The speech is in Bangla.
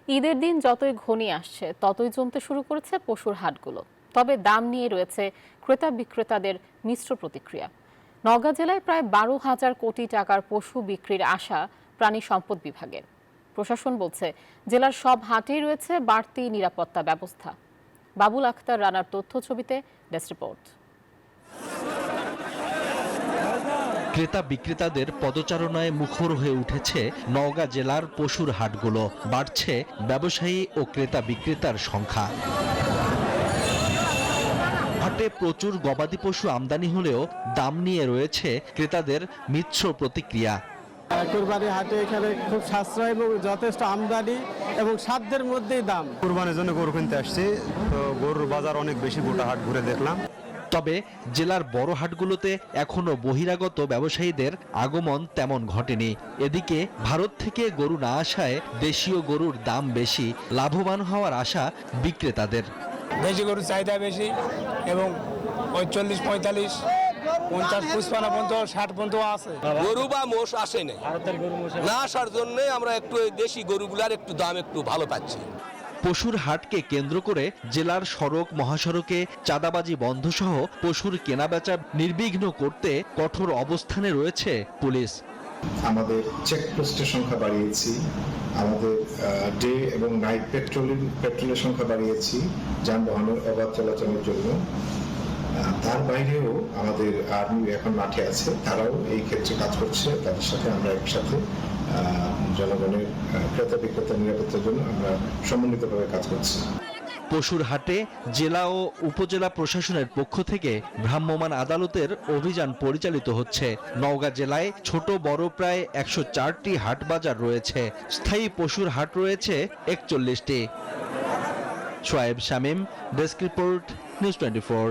ঈদের দিন যতই ঘনিয়ে আসছে ততই জমতে শুরু করেছে পশুর হাটগুলো। তবে দাম নিয়ে রয়েছে ক্রেতা বিক্রেতাদের মিশ্র প্রতিক্রিয়া। নওগাঁ জেলায় প্রায় 12,000 কোটি টাকার পশু বিক্রির আশা প্রাণী সম্পদ বিভাগের। প্রশাসন বলছে জেলার সব হাটেই রয়েছে বাড়তি নিরাপত্তা ব্যবস্থা। বাবুল আক্তার রানার তথ্য ছবিতে ডেস্ক রিপোর্ট। ক্রেতা বিক্রেতাদের পদচারণায় মুখর হয়ে উঠেছে নওগাঁ জেলার পশুর হাটগুলো। বাড়ছে ব্যবসায়ী ও ক্রেতা বিক্রেতার সংখ্যা। হাটে প্রচুর গবাদি পশু আমদানি হলেও দাম নিয়ে রয়েছে ক্রেতাদের মিশ্র প্রতিক্রিয়া। কুরবানি হাটে এখানে খুব সাশ্রয় এবং যথেষ্ট আমদানি এবং সাধ্যের মধ্যেই দাম। কুরবানির জন্য গরু কিনতে আসছি, তো গরুর বাজার অনেক বেশি, গোটা হাট ঘুরে দেখলাম। তবে জেলার বড় হাটগুলোতে এখনো বহিরাগত ব্যবসায়ীদের আগমন তেমন ঘটেনি। এদিকে ভারত থেকে গরু না আসায় দেশীয় গরুর দাম বেশি, লাভবান হওয়ার আশা বিক্রেতাদের। দেশি গরুর চাহিদা বেশি এবং ওই 40, 45, 50, 55, 50, 60 পর্যন্ত আছে। গরু বা মোষ আসে না আসার জন্য আমরা একটু দেশি গরুগুলার একটু দাম একটু ভালো পাচ্ছি। পশুর হাটকে কেন্দ্র করে জেলার সড়ক মহাসড়কে চাঁদাবাজি বন্ধ সহ পশুর কেনাবেচা নির্বিঘ্ন করতে কঠোর অবস্থানে রয়েছে পুলিশ। আমাদের চেকপোস্টের সংখ্যা বাড়িয়েছি, আমাদের ডে এবং নাইট পেট্রোলের সংখ্যা বাড়িয়েছি যানবাহনের অবাধ চলাচলের জন্য। তার বাইরেও আমাদের আর্মি এখন মাঠে আছে, তারাও এই ক্ষেত্রে কাজ করছে। তাদের সাথে আমরা একসাথে জনগণের ক্রেতা বিক্রেতা নিরাপত্তার জন্য আমরা সমন্বিতভাবে কাজ করছি। পশুর হাটে জেলা ও উপজেলা প্রশাসনের পক্ষ থেকে ভ্রাম্যমাণ আদালতের অভিযান পরিচালিত হচ্ছে। নওগাঁ জেলায় ছোট বড় প্রায় 104টি হাট বাজার রয়েছে। স্থায়ী পশুর হাট রয়েছে 41টি। Shoaib Shamim, desk report, news 24।